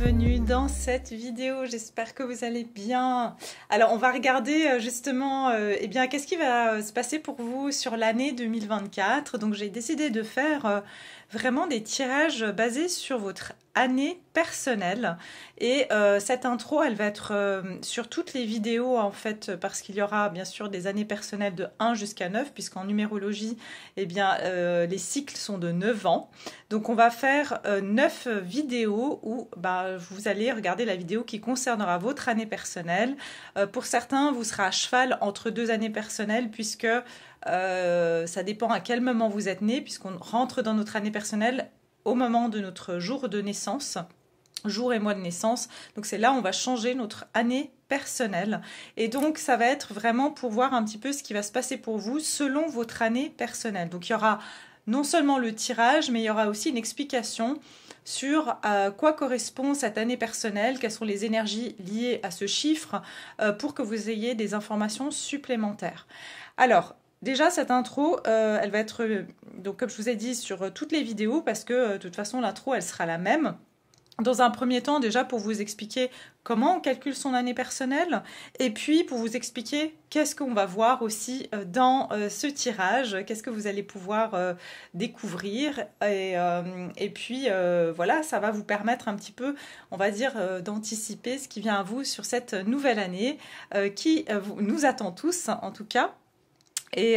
bienvenue dans cette vidéo, j'espère que vous allez bien. Alors on va regarder justement eh bien, qu'est-ce qui va se passer pour vous sur l'année 2024. Donc j'ai décidé de faire vraiment des tirages basés sur votre année personnelle et cette intro elle va être sur toutes les vidéos en fait, parce qu'il y aura bien sûr des années personnelles de 1 jusqu'à 9 puisqu'en numérologie eh bien, les cycles sont de 9 ans. Donc on va faire 9 vidéos où vous allez regarder la vidéo qui concernera votre année personnelle. Pour certains, vous serez à cheval entre deux années personnelles puisque ça dépend à quel moment vous êtes né, puisqu'on rentre dans notre année personnelle au moment de notre jour de naissance, jour et mois de naissance. Donc c'est là où on va changer notre année personnelle. Et donc ça va être vraiment pour voir un petit peu ce qui va se passer pour vous selon votre année personnelle. Donc il y aura non seulement le tirage, mais il y aura aussi une explication sur quoi correspond cette année personnelle, quelles sont les énergies liées à ce chiffre, pour que vous ayez des informations supplémentaires. Alors, déjà, cette intro, elle va être, donc, comme je vous ai dit, sur toutes les vidéos, parce que de toute façon, l'intro, elle sera la même. Dans un premier temps, déjà pour vous expliquer comment on calcule son année personnelle, et puis pour vous expliquer qu'est-ce qu'on va voir aussi dans ce tirage, qu'est-ce que vous allez pouvoir découvrir, et puis voilà, ça va vous permettre un petit peu, on va dire, d'anticiper ce qui vient à vous sur cette nouvelle année qui nous attend tous, en tout cas. Et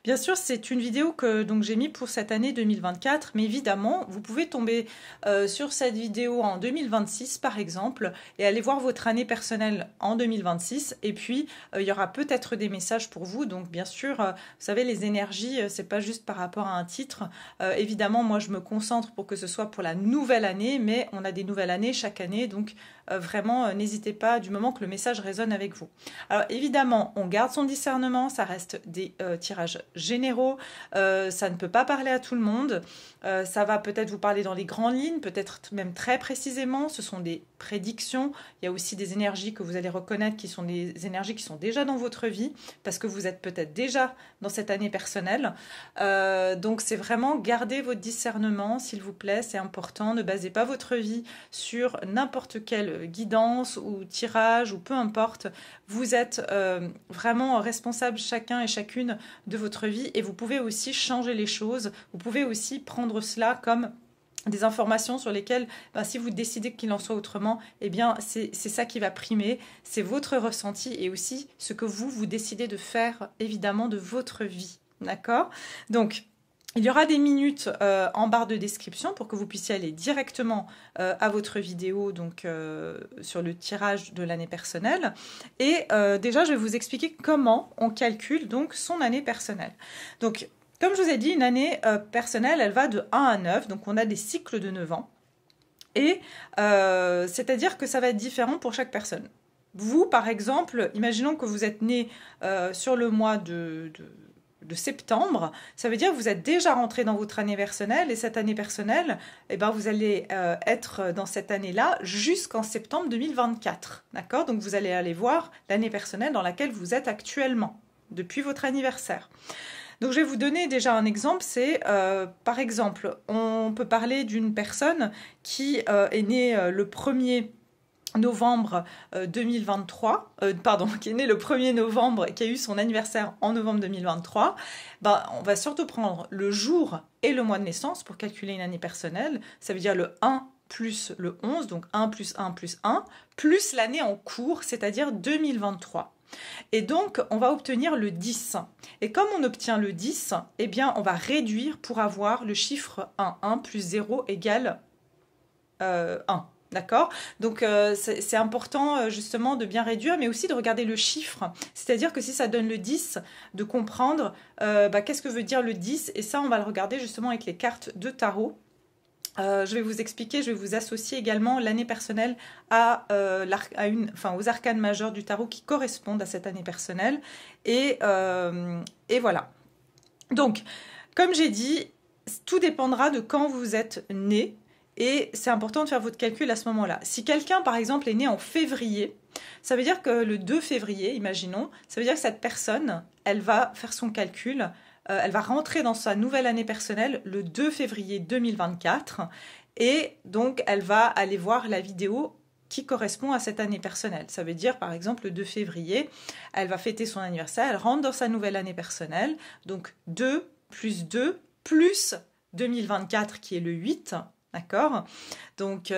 bien sûr, c'est une vidéo que donc j'ai mis pour cette année 2024, mais évidemment, vous pouvez tomber sur cette vidéo en 2026 par exemple, et aller voir votre année personnelle en 2026, et puis il y aura peut-être des messages pour vous. Donc bien sûr, vous savez, les énergies, c'est pas juste par rapport à un titre. Évidemment, moi je me concentre pour que ce soit pour la nouvelle année, mais on a des nouvelles années chaque année, donc vraiment n'hésitez pas du moment que le message résonne avec vous. Alors évidemment, on garde son discernement, ça reste des tirages généraux, ça ne peut pas parler à tout le monde, ça va peut-être vous parler dans les grandes lignes, peut-être même très précisément, ce sont des prédictions. Il y a aussi des énergies que vous allez reconnaître qui sont des énergies qui sont déjà dans votre vie, parce que vous êtes peut-être déjà dans cette année personnelle. Donc c'est vraiment garder votre discernement, s'il vous plaît, c'est important. Ne basez pas votre vie sur n'importe quelle guidance ou tirage ou peu importe. Vous êtes vraiment responsable chacun et chacune de votre vie, et vous pouvez aussi changer les choses. Vous pouvez aussi prendre cela comme des informations sur lesquelles, si vous décidez qu'il en soit autrement, eh bien c'est ça qui va primer, c'est votre ressenti et aussi ce que vous décidez de faire évidemment de votre vie, d'accord? Donc il y aura des minutes en barre de description pour que vous puissiez aller directement à votre vidéo, donc sur le tirage de l'année personnelle. Et déjà, je vais vous expliquer comment on calcule donc son année personnelle. Donc, comme je vous ai dit, une année personnelle, elle va de 1 à 9, donc on a des cycles de 9 ans. Et c'est-à-dire que ça va être différent pour chaque personne. Vous, par exemple, imaginons que vous êtes né sur le mois de septembre, ça veut dire que vous êtes déjà rentré dans votre année personnelle, et cette année personnelle, eh ben, vous allez être dans cette année-là jusqu'en septembre 2024. D'accord? Donc vous allez aller voir l'année personnelle dans laquelle vous êtes actuellement, depuis votre anniversaire. Donc je vais vous donner déjà un exemple, c'est par exemple, on peut parler d'une personne qui est née le 1er novembre 2023, qui est né le 1er novembre, qui a eu son anniversaire en novembre 2023, on va surtout prendre le jour et le mois de naissance pour calculer une année personnelle. Ça veut dire le 1 plus le 11, donc 1 plus 1 plus 1, plus l'année en cours, c'est-à-dire 2023. Et donc, on va obtenir le 10. Et comme on obtient le 10, eh bien, on va réduire pour avoir le chiffre 1. 1 plus 0 égale 1. D'accord? Donc, c'est important justement de bien réduire, mais aussi de regarder le chiffre. C'est-à-dire que si ça donne le 10, de comprendre qu'est-ce que veut dire le 10. Et ça, on va le regarder justement avec les cartes de tarot. Je vais vous expliquer, je vais vous associer également l'année personnelle aux arcanes majeures du tarot qui correspondent à cette année personnelle. Et voilà. Donc, comme j'ai dit, tout dépendra de quand vous êtes né. Et c'est important de faire votre calcul à ce moment-là. Si quelqu'un, par exemple, est né en février, ça veut dire que le 2 février, imaginons, ça veut dire que cette personne, elle va faire son calcul elle va rentrer dans sa nouvelle année personnelle le 2 février 2024 et donc elle va aller voir la vidéo qui correspond à cette année personnelle. Ça veut dire, par exemple, le 2 février, elle va fêter son anniversaire, elle rentre dans sa nouvelle année personnelle, donc 2 plus 2024 qui est le 8, d'accord? Donc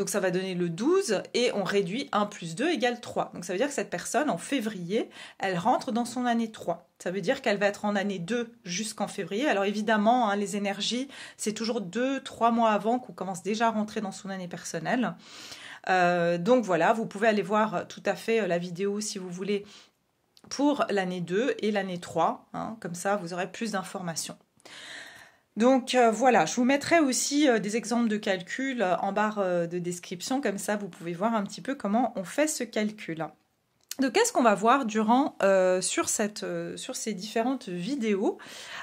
ça va donner le 12 et on réduit 1 plus 2 égale 3. Donc ça veut dire que cette personne, en février, elle rentre dans son année 3. Ça veut dire qu'elle va être en année 2 jusqu'en février. Alors évidemment, hein, les énergies, c'est toujours 2-3 mois avant qu'on commence déjà à rentrer dans son année personnelle. Donc voilà, vous pouvez aller voir tout à fait la vidéo si vous voulez pour l'année 2 et l'année 3. Hein, comme ça, vous aurez plus d'informations. Donc voilà, je vous mettrai aussi des exemples de calcul en barre de description, comme ça vous pouvez voir un petit peu comment on fait ce calcul. Donc qu'est-ce qu'on va voir sur ces différentes vidéos?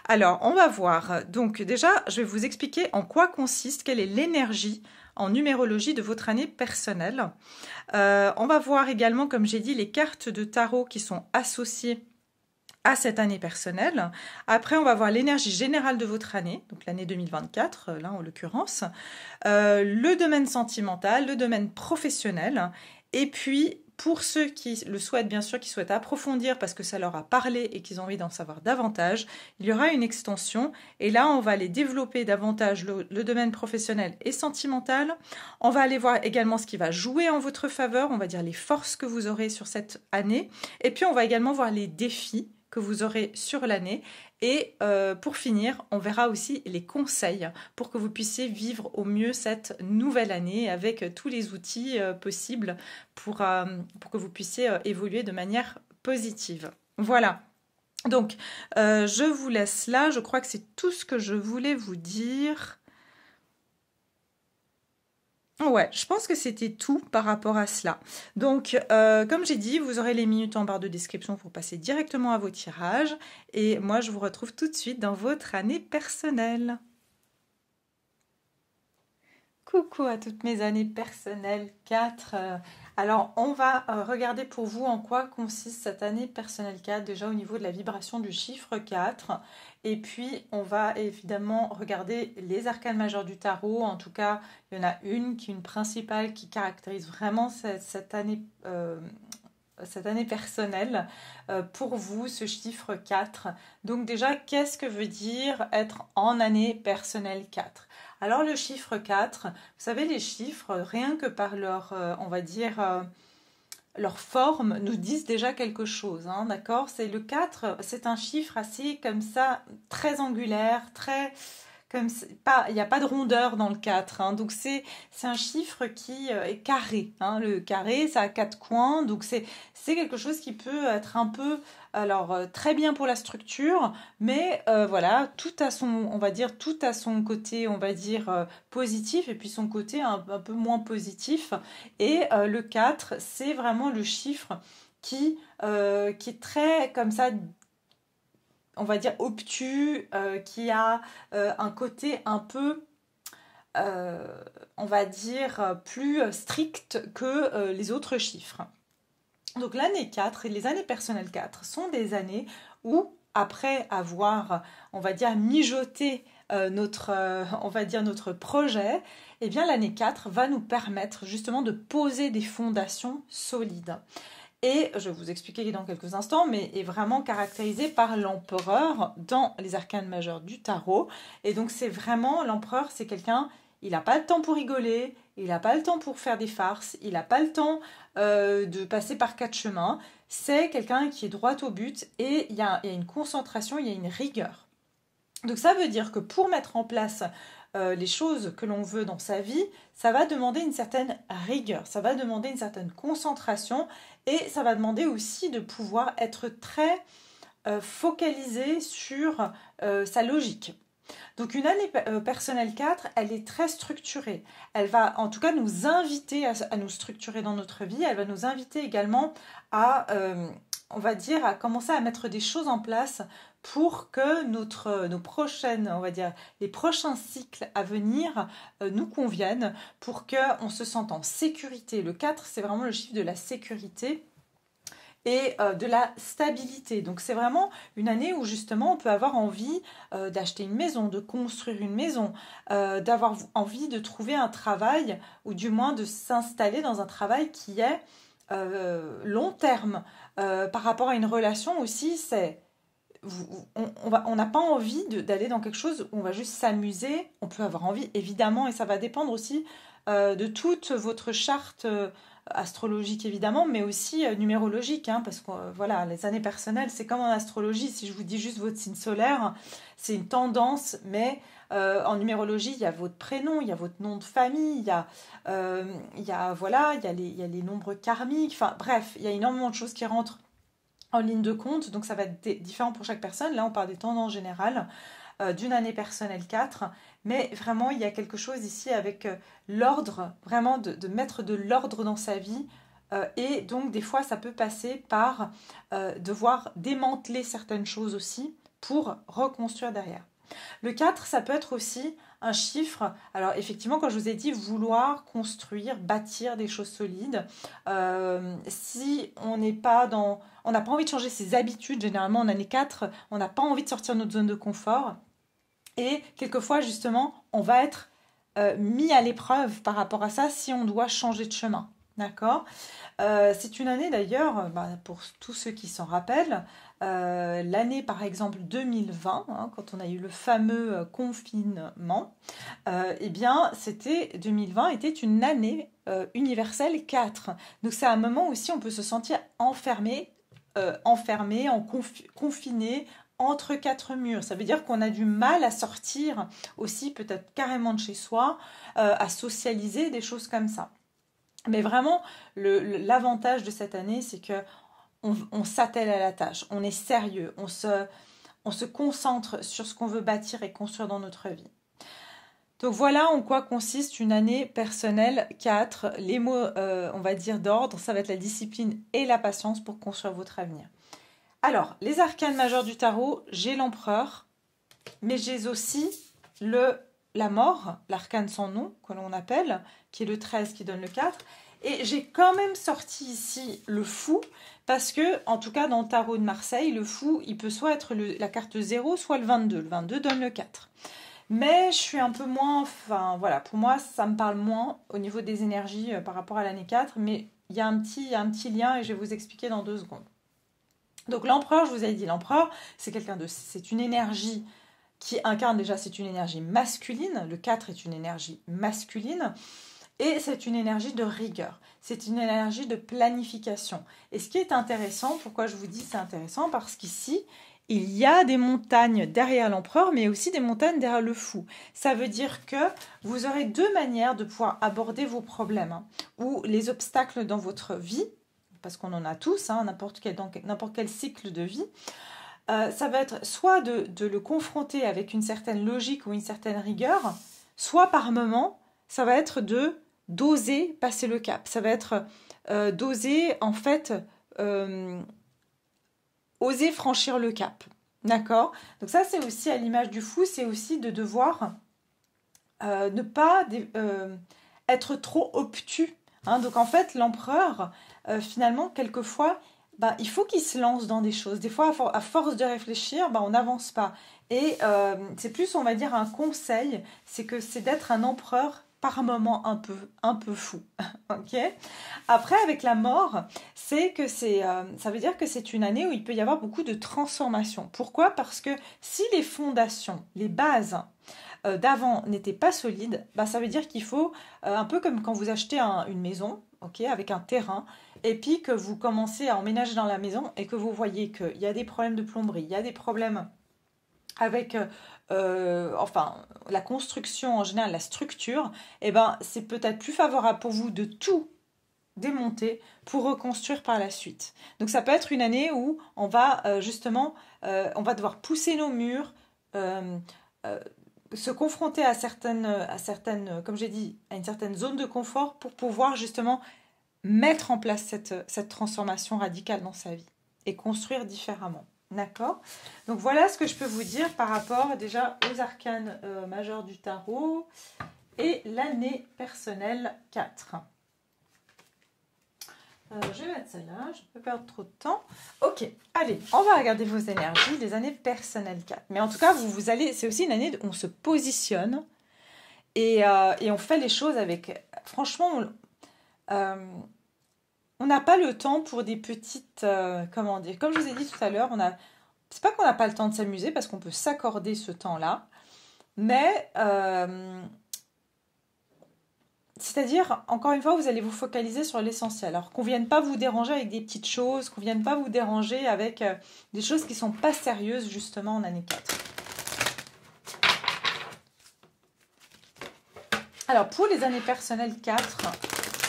Alors on va voir, donc déjà je vais vous expliquer en quoi consiste, quelle est l'énergie en numérologie de votre année personnelle. On va voir également, comme j'ai dit, les cartes de tarot qui sont associées à cette année personnelle. Après, on va voir l'énergie générale de votre année, donc l'année 2024, là en l'occurrence, le domaine sentimental, le domaine professionnel, et puis pour ceux qui le souhaitent, bien sûr, qui souhaitent approfondir parce que ça leur a parlé et qu'ils ont envie d'en savoir davantage, il y aura une extension, et là on va aller développer davantage le domaine professionnel et sentimental. On va aller voir également ce qui va jouer en votre faveur, on va dire les forces que vous aurez sur cette année, et puis on va également voir les défis que vous aurez sur l'année. Et pour finir, on verra aussi les conseils pour que vous puissiez vivre au mieux cette nouvelle année avec tous les outils possibles pour que vous puissiez évoluer de manière positive. Voilà. Donc, je vous laisse là. Je crois que c'est tout ce que je voulais vous dire. Ouais, je pense que c'était tout par rapport à cela. Donc, comme j'ai dit, vous aurez les minutes en barre de description pour passer directement à vos tirages. Et moi, je vous retrouve tout de suite dans votre année personnelle. Coucou à toutes mes années personnelles 4. Alors, on va regarder pour vous en quoi consiste cette année personnelle 4, déjà au niveau de la vibration du chiffre 4. Et puis, on va évidemment regarder les arcanes majeures du tarot. En tout cas, il y en a une principale qui caractérise vraiment cette année personnelle pour vous, ce chiffre 4. Donc déjà, qu'est-ce que veut dire être en année personnelle 4? Alors le chiffre 4, vous savez, les chiffres, rien que par leur, on va dire, leur forme, nous disent déjà quelque chose, hein, d'accord? C'est le 4, c'est un chiffre assez comme ça, très angulaire, très... il n'y a pas de rondeur dans le 4, hein, donc c'est un chiffre qui est carré, hein, le carré ça a 4 coins, donc c'est quelque chose qui peut être un peu, alors très bien pour la structure, mais voilà, tout a son, on va dire, tout a son côté, on va dire, positif, et puis son côté un peu moins positif, et le 4 c'est vraiment le chiffre qui est très comme ça, on va dire obtus, qui a un côté un peu, on va dire, plus strict que les autres chiffres. Donc l'année 4 et les années personnelles 4 sont des années où, après avoir, on va dire, mijoté on va dire notre projet, eh bien l'année 4 va nous permettre justement de poser des fondations solides. Et je vais vous expliquer dans quelques instants, mais est vraiment caractérisé par l'empereur dans les arcanes majeures du tarot. Et donc c'est vraiment, l'empereur, c'est quelqu'un, il n'a pas le temps pour rigoler, il n'a pas le temps pour faire des farces, il n'a pas le temps de passer par 4 chemins. C'est quelqu'un qui est droit au but et il y a une concentration, il y a une rigueur. Donc ça veut dire que pour mettre en place les choses que l'on veut dans sa vie, ça va demander une certaine rigueur, ça va demander une certaine concentration et ça va demander aussi de pouvoir être très focalisé sur sa logique. Donc une année personnelle 4, elle est très structurée. Elle va en tout cas nous inviter à nous structurer dans notre vie. Elle va nous inviter également à, on va dire, à commencer à mettre des choses en place pour que nos prochaines, on va dire, les prochains cycles à venir nous conviennent, pour qu'on se sente en sécurité. Le 4, c'est vraiment le chiffre de la sécurité. et de la stabilité. Donc c'est vraiment une année où justement on peut avoir envie d'acheter une maison, de construire une maison, d'avoir envie de trouver un travail ou du moins de s'installer dans un travail qui est long terme. Par rapport à une relation aussi, c'est on n'a pas envie d'aller dans quelque chose où on va juste s'amuser. On peut avoir envie, évidemment, et ça va dépendre aussi de toute votre charte astrologique, évidemment, mais aussi numérologique, hein, parce que voilà, les années personnelles, c'est comme en astrologie. Si je vous dis juste votre signe solaire, c'est une tendance, mais en numérologie, il y a votre prénom, il y a votre nom de famille, voilà, il y a les nombres karmiques, enfin bref, il y a énormément de choses qui rentrent en ligne de compte, donc ça va être différent pour chaque personne. Là, on parle des tendances générales d'une année personnelle 4, mais vraiment, il y a quelque chose ici avec l'ordre, vraiment de mettre de l'ordre dans sa vie, et donc des fois, ça peut passer par devoir démanteler certaines choses aussi pour reconstruire derrière. Le 4, ça peut être aussi un chiffre. Alors effectivement, quand je vous ai dit vouloir construire, bâtir des choses solides, si on n'est pas dans... On n'a pas envie de changer ses habitudes, généralement en année 4, on n'a pas envie de sortir de notre zone de confort. Et quelquefois, justement, on va être mis à l'épreuve par rapport à ça si on doit changer de chemin. D'accord ? C'est une année d'ailleurs, pour tous ceux qui s'en rappellent, l'année par exemple 2020, hein, quand on a eu le fameux confinement, eh bien 2020 était une année universelle 4. Donc c'est un moment aussi on peut se sentir enfermé, confiné entre quatre murs. Ça veut dire qu'on a du mal à sortir aussi peut-être carrément de chez soi, à socialiser, des choses comme ça. Mais vraiment, l'avantage de cette année, c'est que on s'attelle à la tâche, on est sérieux, on se concentre sur ce qu'on veut bâtir et construire dans notre vie. Donc voilà en quoi consiste une année personnelle 4. Les mots, on va dire, d'ordre, ça va être la discipline et la patience pour construire votre avenir. Alors, les arcanes majeurs du tarot, j'ai l'empereur, mais j'ai aussi la mort, l'arcane sans nom, que l'on appelle, qui est le 13 qui donne le 4. Et j'ai quand même sorti ici le fou, parce que, en tout cas, dans le tarot de Marseille, le fou, il peut soit être la carte 0, soit le 22. Le 22 donne le 4. Mais je suis un peu moins... Enfin, voilà, pour moi, ça me parle moins au niveau des énergies par rapport à l'année 4, mais il y a un petit lien et je vais vous expliquer dans 2 secondes. Donc l'empereur, je vous ai dit, l'empereur, c'est une énergie qui incarne déjà, c'est une énergie masculine. Le 4 est une énergie masculine. Et c'est une énergie de rigueur, c'est une énergie de planification. Et ce qui est intéressant, pourquoi je vous dis c'est intéressant, parce qu'ici, il y a des montagnes derrière l'empereur, mais aussi des montagnes derrière le fou. Ça veut dire que vous aurez 2 manières de pouvoir aborder vos problèmes, hein, ou les obstacles dans votre vie, parce qu'on en a tous, hein, n'importe quel cycle de vie. Ça va être soit de le confronter avec une certaine logique ou une certaine rigueur, soit par moment, ça va être d'oser passer le cap. Ça va être d'oser, en fait, oser franchir le cap. D'accord ? Donc ça, c'est aussi à l'image du fou, c'est aussi de devoir ne pas être trop obtus. Hein. Donc en fait, l'empereur, finalement, quelquefois, il faut qu'il se lance dans des choses. Des fois, à force de réfléchir, on n'avance pas. Et c'est plus, on va dire, un conseil, c'est d'être un empereur par moment un peu fou. Ok ? Après, avec la mort, ça veut dire que c'est une année où il peut y avoir beaucoup de transformations. Pourquoi ? Parce que si les fondations, les bases d'avant n'étaient pas solides, ça veut dire qu'il faut, un peu comme quand vous achetez une maison, ok, avec un terrain, et puis que vous commencez à emménager dans la maison et que vous voyez qu'il y a des problèmes de plomberie, il y a des problèmes avec la construction en général, la structure, c'est peut-être plus favorable pour vous de tout démonter pour reconstruire par la suite. Donc ça peut être une année où on va on va devoir pousser nos murs, se confronter à certaines, comme j'ai dit, à une certaine zone de confort pour pouvoir justement mettre en place cette transformation radicale dans sa vie et construire différemment. D'accord ? Donc voilà ce que je peux vous dire par rapport déjà aux arcanes majeurs du tarot et l'année personnelle 4. Je vais mettre celle-là, je ne peux pas perdre trop de temps. Ok, allez, on va regarder vos énergies, les années personnelles 4. Mais en tout cas, vous allez, c'est aussi une année où on se positionne et on fait les choses avec... Franchement, on n'a pas le temps pour des petites... comment dire? Comme je vous ai dit tout à l'heure, c'est pas qu'on n'a pas le temps de s'amuser parce qu'on peut s'accorder ce temps-là, mais... c'est-à-dire, encore une fois, vous allez vous focaliser sur l'essentiel. Alors qu'on ne vienne pas vous déranger avec des petites choses, qu'on ne vienne pas vous déranger avec des choses qui ne sont pas sérieuses, justement, en année 4. Alors, pour les années personnelles 4,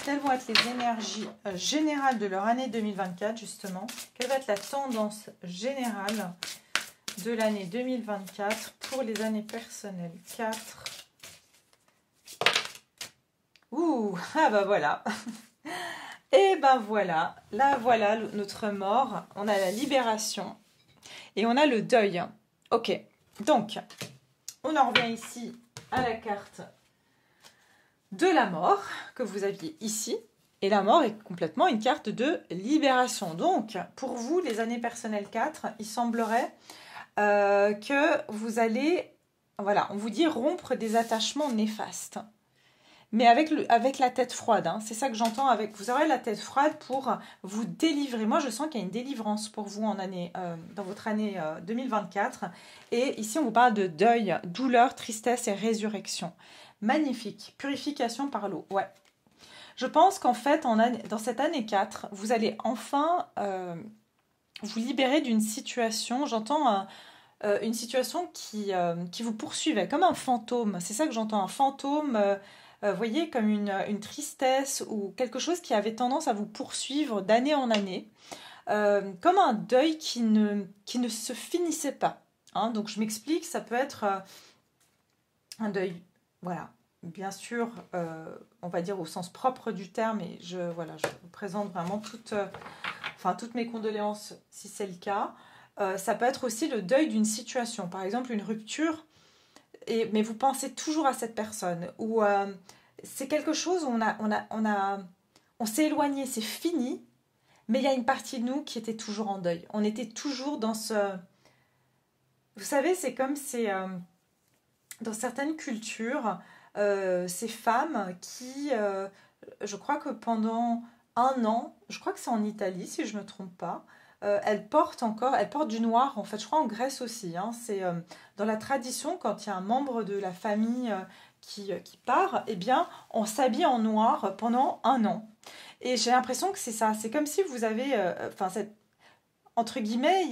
quelles vont être les énergies générales de leur année 2024, justement? Quelle va être la tendance générale de l'année 2024 pour les années personnelles 4? Ouh, ah bah voilà. Et ben voilà, là voilà notre mort. On a la libération et on a le deuil. Ok, donc on en revient ici à la carte de la mort que vous aviez ici. Et la mort est complètement une carte de libération. Donc pour vous, les années personnelles 4, il semblerait que vous allez, voilà, on vous dit rompre des attachements néfastes. Mais avec la tête froide, hein. C'est ça que j'entends avec... Vous aurez la tête froide pour vous délivrer. Moi, je sens qu'il y a une délivrance pour vous dans votre année 2024. Et ici, on vous parle de deuil, douleur, tristesse et résurrection. Magnifique. Purification par l'eau. Ouais. Je pense qu'en fait, dans cette année 4, vous allez enfin vous libérer d'une situation. J'entends une situation qui vous poursuivait, comme un fantôme. C'est ça que j'entends, un fantôme... voyez, comme une tristesse ou quelque chose qui avait tendance à vous poursuivre d'année en année, comme un deuil qui ne se finissait pas. Hein. Donc je m'explique, ça peut être un deuil, voilà, bien sûr, on va dire au sens propre du terme, et je vous présente vraiment toutes mes condoléances si c'est le cas. Ça peut être aussi le deuil d'une situation, par exemple une rupture, mais vous pensez toujours à cette personne, ou c'est quelque chose où on s'est éloigné, c'est fini, mais il y a une partie de nous qui était toujours en deuil. On était toujours dans ce... Vous savez, c'est comme dans certaines cultures, ces femmes qui, je crois que pendant un an, je crois que c'est en Italie si je ne me trompe pas, elles portent du noir, en fait, je crois en Grèce aussi. Hein, c'est dans la tradition, quand il y a un membre de la famille qui part, eh bien, on s'habille en noir pendant un an. Et j'ai l'impression que c'est ça. C'est comme si vous avez, entre guillemets,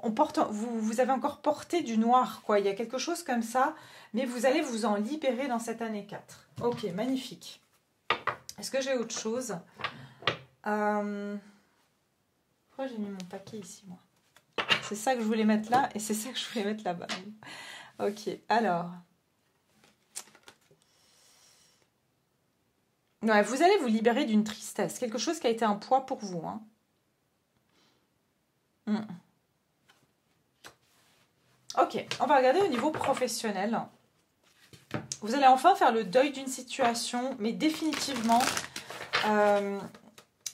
vous avez encore porté du noir, quoi. Il y a quelque chose comme ça, mais vous allez vous en libérer dans cette année 4. Ok, magnifique. Est-ce que j'ai autre chose? Pourquoi j'ai mis mon paquet ici, moi? C'est ça que je voulais mettre là et c'est ça que je voulais mettre là-bas. Ok, alors. Ouais, vous allez vous libérer d'une tristesse, quelque chose qui a été un poids pour vous. Hein. Ok, on va regarder au niveau professionnel. Vous allez enfin faire le deuil d'une situation, mais définitivement...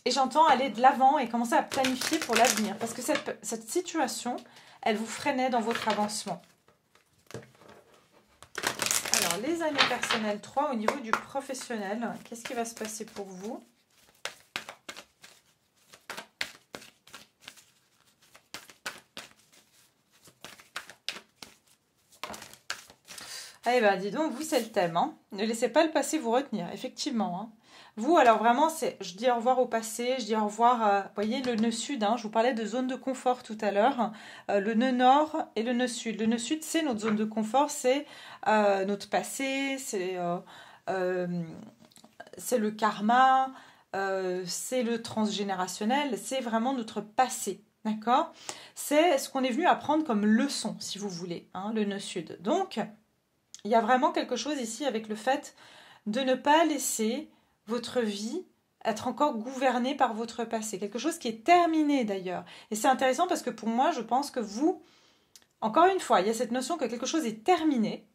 et j'entends aller de l'avant et commencer à planifier pour l'avenir. Parce que cette situation, elle vous freinait dans votre avancement. Alors, les années personnelles 3, au niveau du professionnel, qu'est-ce qui va se passer pour vous? Eh bien, dis donc, vous, c'est le thème. Hein. Ne laissez pas le passé vous retenir, effectivement. Hein. Vous, alors vraiment, je dis au revoir au passé, je dis au revoir, vous voyez, le nœud sud, hein, je vous parlais de zone de confort tout à l'heure, le nœud nord et le nœud sud. Le nœud sud, c'est notre zone de confort, c'est notre passé, c'est le karma, c'est le transgénérationnel, c'est vraiment notre passé, d'accord? C'est ce qu'on est venu apprendre comme leçon, si vous voulez, hein, le nœud sud. Donc, il y a vraiment quelque chose ici avec le fait de ne pas laisser votre vie être encore gouvernée par votre passé. Quelque chose qui est terminé d'ailleurs. Et c'est intéressant parce que pour moi, je pense que vous, encore une fois, il y a cette notion que quelque chose est terminé.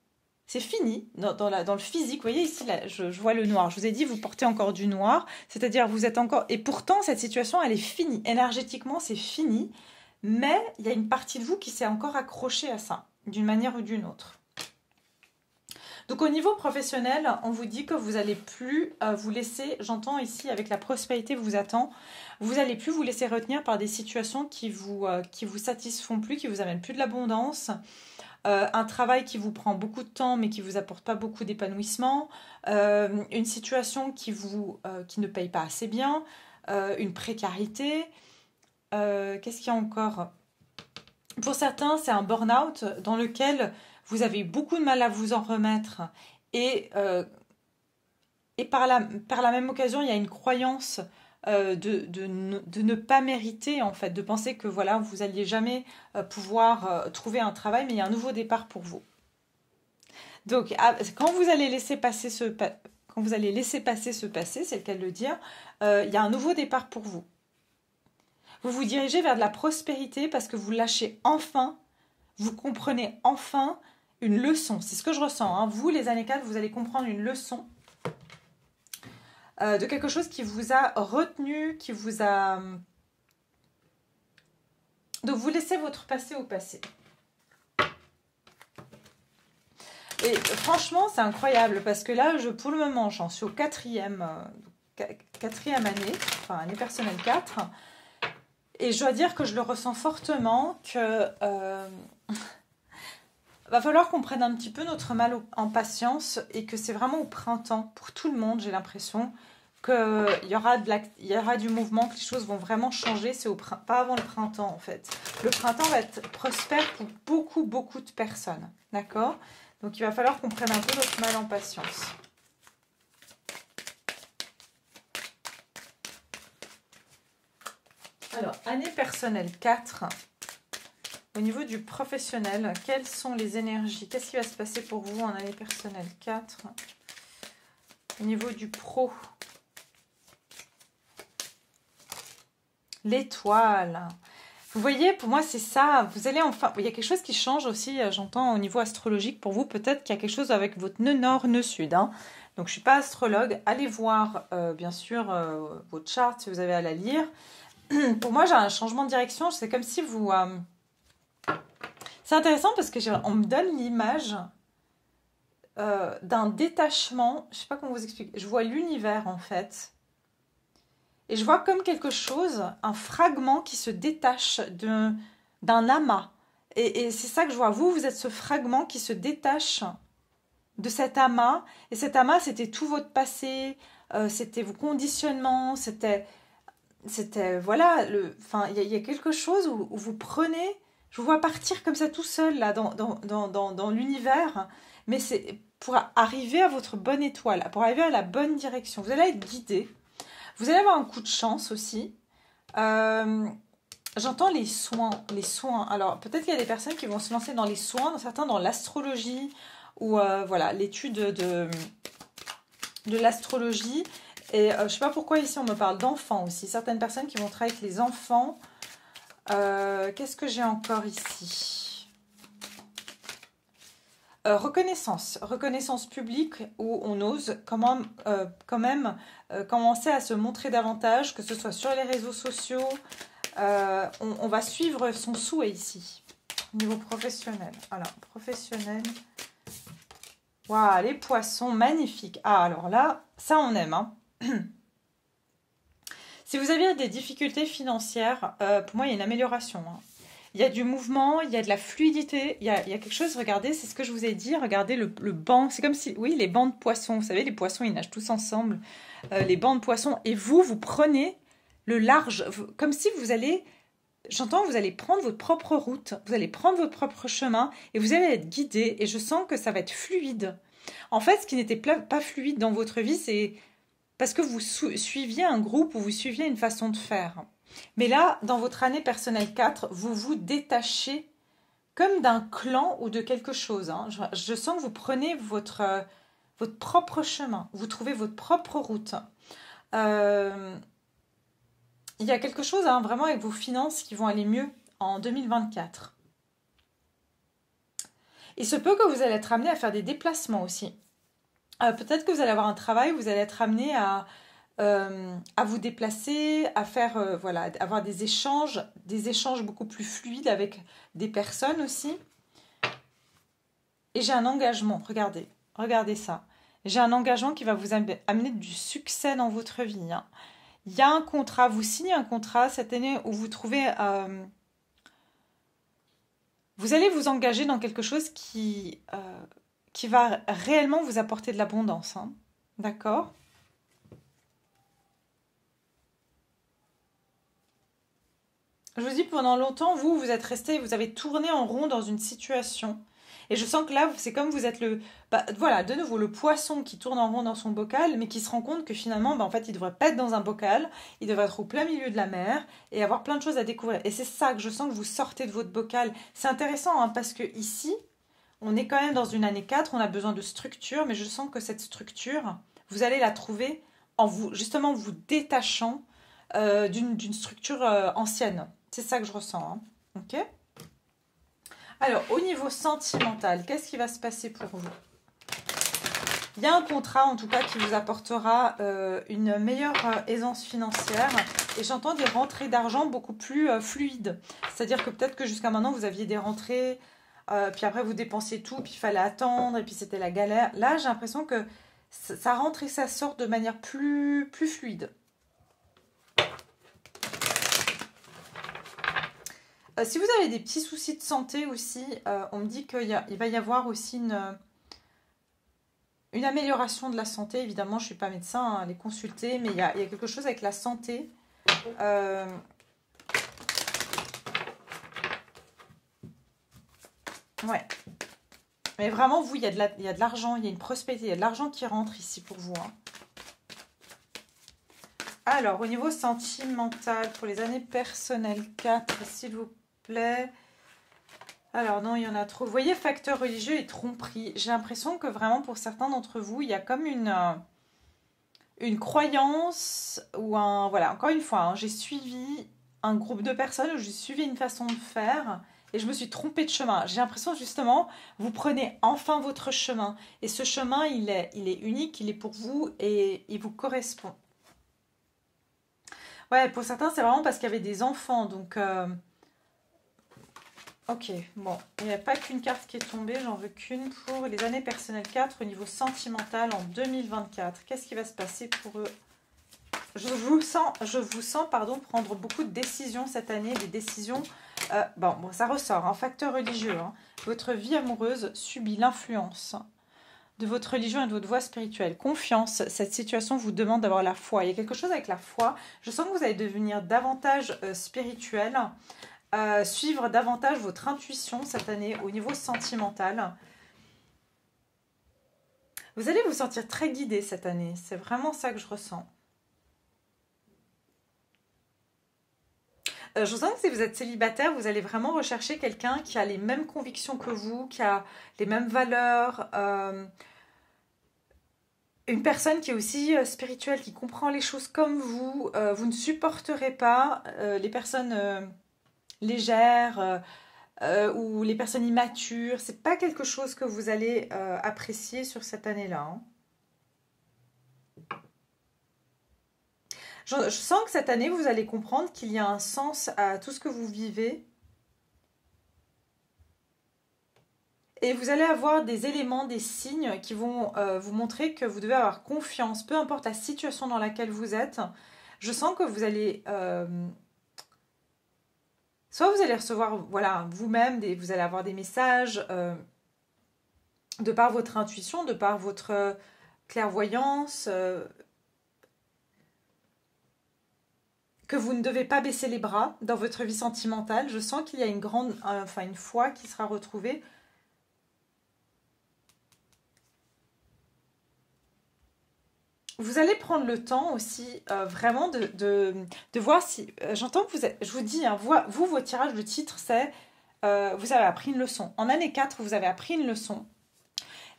C'est fini dans le physique. Vous voyez ici, là, je vois le noir. Je vous ai dit, vous portez encore du noir. C'est-à-dire, vous êtes encore... Et pourtant, cette situation, elle est finie. Énergétiquement, c'est fini. Mais il y a une partie de vous qui s'est encore accrochée à ça, d'une manière ou d'une autre. Donc, au niveau professionnel, on vous dit que vous n'allez plus vous laisser... J'entends ici, avec la prospérité vous attend, vous n'allez plus vous laisser retenir par des situations qui vous satisfont plus, qui vous amènent plus de l'abondance. Un travail qui vous prend beaucoup de temps mais qui ne vous apporte pas beaucoup d'épanouissement, une situation qui ne paye pas assez bien, une précarité. Qu'est-ce qu'il y a encore? Pour certains, c'est un burn-out dans lequel vous avez beaucoup de mal à vous en remettre et par la même occasion, il y a une croyance de ne pas mériter, en fait, de penser que voilà, vous n'alliez jamais pouvoir trouver un travail, mais il y a un nouveau départ pour vous. Donc, quand vous allez laisser passer ce passé, c'est le cas de le dire, il y a un nouveau départ pour vous. Vous vous dirigez vers de la prospérité parce que vous lâchez enfin, vous comprenez enfin une leçon. C'est ce que je ressens, hein. Vous, les années 4, vous allez comprendre une leçon de quelque chose qui vous a retenu, qui vous a... Donc, vous laissez votre passé au passé. Et franchement, c'est incroyable parce que là, pour le moment, j'en suis au quatrième année, enfin année personnelle 4. Et je dois dire que je le ressens fortement que va falloir qu'on prenne un petit peu notre mal en patience et que c'est vraiment au printemps, pour tout le monde, j'ai l'impression, qu'il y aura du mouvement, que les choses vont vraiment changer. C'est pas avant le printemps, en fait. Le printemps va être prospère pour beaucoup, beaucoup de personnes. D'accord? Donc, il va falloir qu'on prenne un peu notre mal en patience. Alors, année personnelle 4. Au niveau du professionnel, quelles sont les énergies? Qu'est-ce qui va se passer pour vous en année personnelle 4? Au niveau du pro. L'étoile. Vous voyez, pour moi, c'est ça. Vous allez enfin... Il y a quelque chose qui change aussi, j'entends, au niveau astrologique. Pour vous, peut-être qu'il y a quelque chose avec votre nœud nord, nœud sud. Hein. Donc, je ne suis pas astrologue. Allez voir, bien sûr, votre charte si vous avez à la lire. Pour moi, j'ai un changement de direction. C'est comme si vous... C'est intéressant parce qu'on me donne l'image d'un détachement. Je ne sais pas comment vous expliquer. Je vois l'univers, en fait. Et je vois comme quelque chose, un fragment qui se détache d'un amas. Et c'est ça que je vois. Vous êtes ce fragment qui se détache de cet amas. Et cet amas, c'était tout votre passé, c'était vos conditionnements, c'était voilà, il y a quelque chose où vous prenez, je vous vois partir comme ça tout seul, là, dans l'univers, mais c'est pour arriver à votre bonne étoile, pour arriver à la bonne direction. Vous allez être guidé. Vous allez avoir un coup de chance aussi. J'entends les soins. Alors, peut-être qu'il y a des personnes qui vont se lancer dans les soins, certains dans l'astrologie, ou voilà, l'étude de l'astrologie. Et je ne sais pas pourquoi ici on me parle d'enfants aussi. Certaines personnes qui vont travailler avec les enfants. Qu'est-ce que j'ai encore ici? Reconnaissance publique où on ose quand même commencer à se montrer davantage, que ce soit sur les réseaux sociaux. On va suivre son souhait ici, au niveau professionnel. Alors, professionnel. Waouh, les poissons, magnifiques. Ah, alors là, ça on aime. Hein. Si vous avez des difficultés financières, pour moi, il y a une amélioration. Hein. Il y a du mouvement, il y a de la fluidité, il y a quelque chose, regardez, c'est ce que je vous ai dit, regardez le banc, c'est comme si, oui, les bancs de poissons, vous savez, les poissons, ils nagent tous ensemble, les bancs de poissons, et vous prenez le large, comme si vous allez, j'entends, vous allez prendre votre propre route, vous allez prendre votre propre chemin, et vous allez être guidé, et je sens que ça va être fluide. En fait, ce qui n'était pas fluide dans votre vie, c'est parce que vous suiviez un groupe ou vous suiviez une façon de faire. Mais là, dans votre année personnelle 4, vous vous détachez comme d'un clan ou de quelque chose. Hein. Je sens que vous prenez votre propre chemin. Vous trouvez votre propre route. Il y a quelque chose hein, vraiment avec vos finances qui vont aller mieux en 2024. Il se peut que vous allez être amené à faire des déplacements aussi. Peut-être que vous allez avoir un travail, vous allez être amené à vous déplacer, à faire, voilà, avoir des échanges beaucoup plus fluides avec des personnes aussi. Et j'ai un engagement, regardez ça. J'ai un engagement qui va vous amener du succès dans votre vie. Hein. Il y a un contrat, vous signez un contrat cette année où vous trouvez... vous allez vous engager dans quelque chose qui va réellement vous apporter de l'abondance. Hein. D'accord? Je vous dis, pendant longtemps, vous êtes resté, vous avez tourné en rond dans une situation. Et je sens que là, c'est comme vous êtes voilà, de nouveau, le poisson qui tourne en rond dans son bocal, mais qui se rend compte que finalement, en fait, il ne devrait pas être dans un bocal, il devrait être au plein milieu de la mer et avoir plein de choses à découvrir. Et c'est ça que je sens que vous sortez de votre bocal. C'est intéressant, hein, parce que ici, on est quand même dans une année 4, on a besoin de structure, mais je sens que cette structure, vous allez la trouver en justement vous détachant d'une structure ancienne. C'est ça que je ressens. Hein. Ok ? Alors, au niveau sentimental, qu'est-ce qui va se passer pour vous? Il y a un contrat, en tout cas, qui vous apportera une meilleure aisance financière. Et j'entends des rentrées d'argent beaucoup plus fluides. C'est-à-dire que peut-être que jusqu'à maintenant, vous aviez des rentrées, puis après, vous dépensiez tout, puis il fallait attendre, et puis c'était la galère. Là, j'ai l'impression que ça rentre et ça sort de manière plus fluide. Si vous avez des petits soucis de santé aussi, on me dit qu'il va y avoir aussi une amélioration de la santé. Évidemment, je ne suis pas médecin, hein, à les consulter, mais il y a quelque chose avec la santé. Ouais. Mais vraiment, vous, il y a de l'argent, il y a une prospérité, il y a de l'argent qui rentre ici pour vous. Hein. Alors, au niveau sentimental, pour les années personnelles 4, s'il vous plaît. Alors non, il y en a trop. Vous voyez, facteur religieux et tromperie. J'ai l'impression que vraiment pour certains d'entre vous, il y a comme une croyance ou un... Voilà, encore une fois, hein, j'ai suivi un groupe de personnes où j'ai suivi une façon de faire et je me suis trompée de chemin. J'ai l'impression justement, vous prenez enfin votre chemin et ce chemin, il est unique, il est pour vous et il vous correspond. Ouais, pour certains, c'est vraiment parce qu'il y avait des enfants, donc... Ok, bon, il n'y a pas qu'une carte qui est tombée, j'en veux qu'une pour les années personnelles 4 au niveau sentimental en 2024. Qu'est-ce qui va se passer pour eux? Je vous sens prendre beaucoup de décisions cette année, des décisions... bon, ça ressort, un facteur religieux. Hein. Votre vie amoureuse subit l'influence de votre religion et de votre voie spirituelle. Confiance, cette situation vous demande d'avoir la foi. Il y a quelque chose avec la foi. Je sens que vous allez devenir davantage spirituel. Suivre davantage votre intuition cette année au niveau sentimental. Vous allez vous sentir très guidé cette année. C'est vraiment ça que je ressens. Je sens que si vous êtes célibataire, vous allez vraiment rechercher quelqu'un qui a les mêmes convictions que vous, qui a les mêmes valeurs. Une personne qui est aussi spirituelle, qui comprend les choses comme vous. Vous ne supporterez pas les personnes... légères ou les personnes immatures, c'est pas quelque chose que vous allez apprécier sur cette année-là. Hein. Je sens que cette année, vous allez comprendre qu'il y a un sens à tout ce que vous vivez. Et vous allez avoir des éléments, des signes qui vont vous montrer que vous devez avoir confiance, peu importe la situation dans laquelle vous êtes. Je sens que vous allez... soit vous allez recevoir, voilà, vous-même, vous allez avoir des messages de par votre intuition, de par votre clairvoyance, que vous ne devez pas baisser les bras dans votre vie sentimentale. Je sens qu'il y a une foi qui sera retrouvée. Vous allez prendre le temps aussi vraiment de voir si... J'entends que je vous dis, hein, vous, vos tirages de titre, c'est vous avez appris une leçon. En année 4, vous avez appris une leçon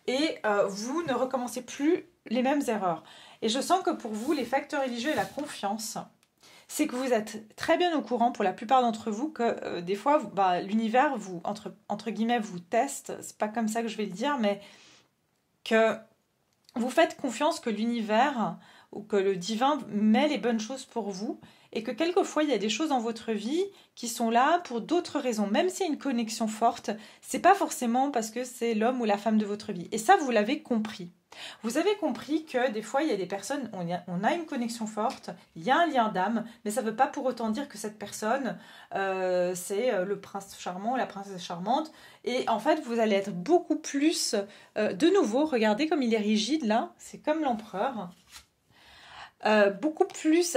et vous ne recommencez plus les mêmes erreurs. Et je sens que pour vous, les facteurs religieux et la confiance, c'est que vous êtes très bien au courant pour la plupart d'entre vous que des fois, l'univers vous, entre guillemets, vous teste. C'est pas comme ça que je vais le dire, mais que vous faites confiance que l'univers ou que le divin met les bonnes choses pour vous et que quelquefois il y a des choses dans votre vie qui sont là pour d'autres raisons. Même s'il y a une connexion forte, c'est pas forcément parce que c'est l'homme ou la femme de votre vie. Et ça, vous l'avez compris. Vous avez compris que des fois, il y a des personnes, on a une connexion forte, il y a un lien d'âme, mais ça ne veut pas pour autant dire que cette personne, c'est le prince charmant, la princesse charmante. Et en fait, vous allez être beaucoup plus, de nouveau, regardez comme il est rigide là, c'est comme l'empereur, beaucoup plus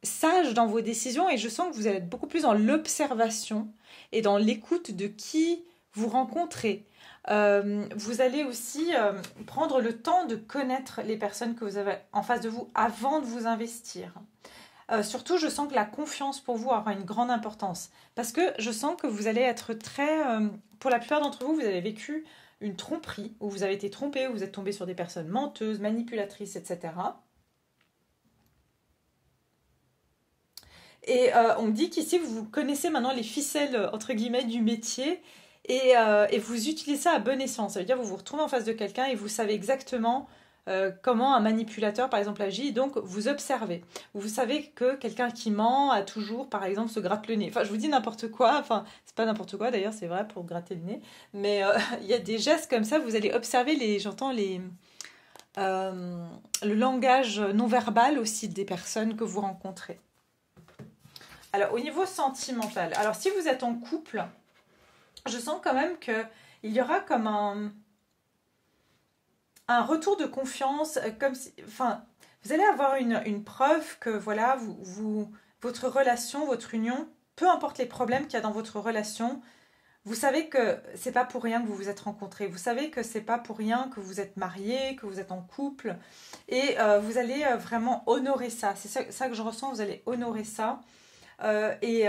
sage dans vos décisions et je sens que vous allez être beaucoup plus dans l'observation et dans l'écoute de qui vous rencontrez. Vous allez aussi prendre le temps de connaître les personnes que vous avez en face de vous avant de vous investir. Surtout, je sens que la confiance pour vous aura une grande importance. Parce que je sens que vous allez être très... pour la plupart d'entre vous, vous avez vécu une tromperie, où vous avez été trompé, où vous êtes tombé sur des personnes menteuses, manipulatrices, etc. Et on me dit qu'ici, vous connaissez maintenant les ficelles, entre guillemets, du métier et vous utilisez ça à bon escient. Ça veut dire que vous vous retrouvez en face de quelqu'un et vous savez exactement comment un manipulateur, par exemple, agit. Donc, vous observez. Vous savez que quelqu'un qui ment a toujours, par exemple, se gratte le nez. Enfin, je vous dis n'importe quoi. Enfin, c'est pas n'importe quoi, d'ailleurs, c'est vrai, pour gratter le nez. Mais il y a des gestes comme ça. Vous allez observer le langage non verbal aussi des personnes que vous rencontrez. Alors, au niveau sentimental, alors si vous êtes en couple, je sens quand même qu'il y aura comme un retour de confiance, comme si, enfin, vous allez avoir une preuve que voilà, votre relation, votre union, peu importe les problèmes qu'il y a dans votre relation, vous savez que c'est pas pour rien que vous vous êtes rencontrés, vous savez que c'est pas pour rien que vous êtes mariés, que vous êtes en couple, et vous allez vraiment honorer ça. C'est ça que je ressens, vous allez honorer ça. Et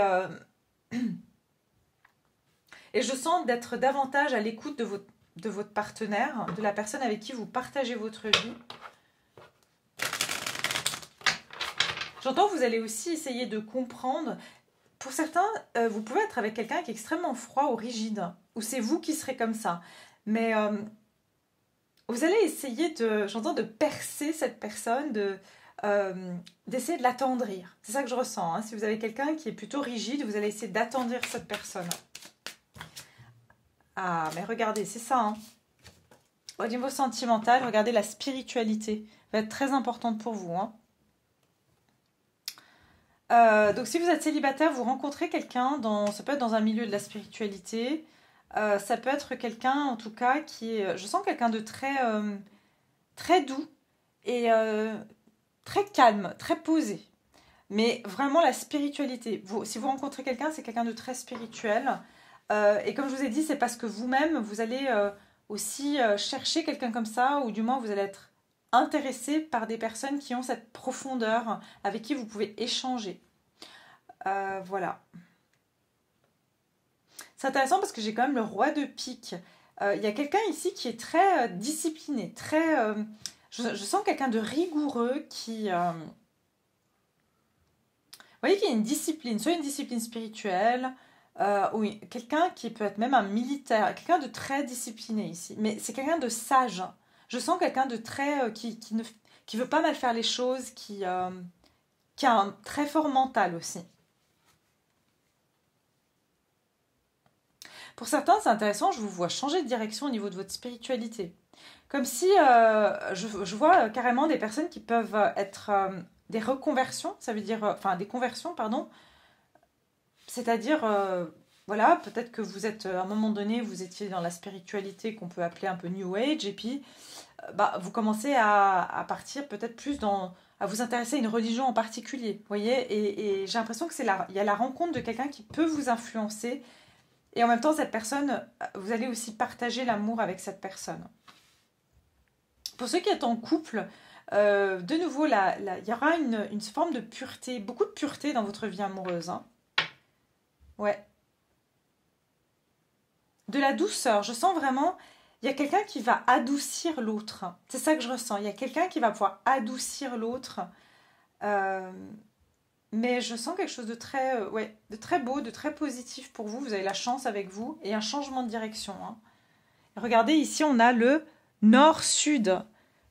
je sens d'être davantage à l'écoute de votre partenaire, de la personne avec qui vous partagez votre vie. J'entends que vous allez aussi essayer de comprendre. Pour certains, vous pouvez être avec quelqu'un qui est extrêmement froid ou rigide, ou c'est vous qui serez comme ça. Mais vous allez essayer de percer cette personne, d'essayer de l'attendrir. C'est ça que je ressens. Hein. Si vous avez quelqu'un qui est plutôt rigide, vous allez essayer d'attendrir cette personne. Ah, mais regardez, c'est ça. Hein. Au niveau sentimental, regardez, la spiritualité va être très importante pour vous. Hein. Donc si vous êtes célibataire, vous rencontrez quelqu'un, ça peut être dans un milieu de la spiritualité, ça peut être quelqu'un en tout cas qui est, je sens quelqu'un de très doux et très calme, très posé. Mais vraiment la spiritualité. Si vous rencontrez quelqu'un, c'est quelqu'un de très spirituel. Et comme je vous ai dit, c'est parce que vous-même, vous allez aussi chercher quelqu'un comme ça, ou du moins vous allez être intéressé par des personnes qui ont cette profondeur, avec qui vous pouvez échanger. Voilà. C'est intéressant parce que j'ai quand même le roi de pique. Il y a quelqu'un ici qui est très discipliné, très... je sens quelqu'un de rigoureux qui... vous voyez qu'il y a une discipline, soit une discipline spirituelle, oui, quelqu'un qui peut être même un militaire, quelqu'un de très discipliné ici. Mais c'est quelqu'un de sage. Je sens quelqu'un de très... qui veut pas mal faire les choses, qui a un très fort mental aussi. Pour certains, c'est intéressant, je vous vois changer de direction au niveau de votre spiritualité. Comme si je vois carrément des personnes qui peuvent être des reconversions, ça veut dire, enfin des conversions, pardon. C'est-à-dire, voilà, peut-être que vous êtes, à un moment donné, vous étiez dans la spiritualité qu'on peut appeler un peu New Age, et puis vous commencez à partir peut-être plus à vous intéresser à une religion en particulier, vous voyez, et j'ai l'impression que il y a la rencontre de quelqu'un qui peut vous influencer, et en même temps, cette personne, vous allez aussi partager l'amour avec cette personne. Pour ceux qui sont en couple, de nouveau, il y aura une forme de pureté, beaucoup de pureté dans votre vie amoureuse. Hein. Ouais. De la douceur, je sens vraiment, il y a quelqu'un qui va adoucir l'autre. C'est ça que je ressens, il y a quelqu'un qui va pouvoir adoucir l'autre. mais je sens quelque chose de très, ouais, de très beau, de très positif pour vous. Vous avez la chance avec vous et un changement de direction, hein. Regardez, ici, on a le nord-sud.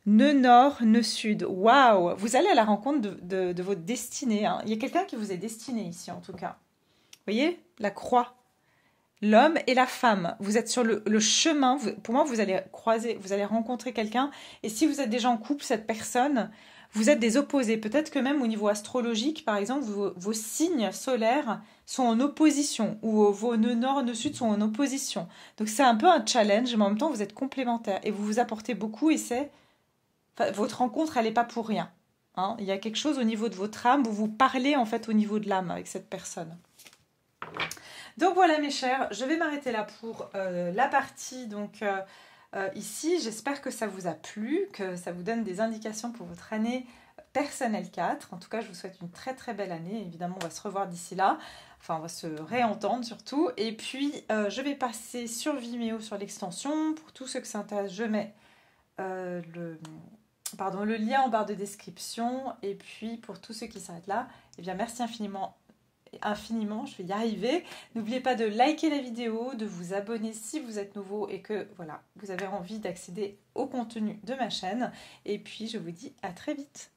Ne nord, ne sud. Waouh! Vous allez à la rencontre de votre destinée, hein. Il y a quelqu'un qui vous est destiné ici, en tout cas. Vous voyez? La croix. L'homme et la femme. Vous êtes sur le chemin. Pour moi, vous allez croiser, vous allez rencontrer quelqu'un. Et si vous êtes déjà en couple, cette personne, vous êtes des opposés. Peut-être que même au niveau astrologique, par exemple, vos signes solaires sont en opposition. Ou vos nœuds nord, nœuds sud sont en opposition. Donc c'est un peu un challenge, mais en même temps, vous êtes complémentaires. Et vous vous apportez beaucoup. Et c'est... Enfin, votre rencontre, elle n'est pas pour rien, hein. Il y a quelque chose au niveau de votre âme. Vous parlez en fait au niveau de l'âme avec cette personne. Donc voilà mes chers, je vais m'arrêter là pour la partie donc ici. J'espère que ça vous a plu, que ça vous donne des indications pour votre année personnelle 4. En tout cas, je vous souhaite une très très belle année. Évidemment, on va se revoir d'ici là. Enfin, on va se réentendre surtout. Et puis, je vais passer sur Vimeo, sur l'extension. Pour tous ceux que ça intéresse, je mets le lien en barre de description. Et puis, pour tous ceux qui s'arrêtent là, eh bien, merci infiniment, je vais y arriver. N'oubliez pas de liker la vidéo, de vous abonner si vous êtes nouveau et que voilà, vous avez envie d'accéder au contenu de ma chaîne. Et puis je vous dis à très vite.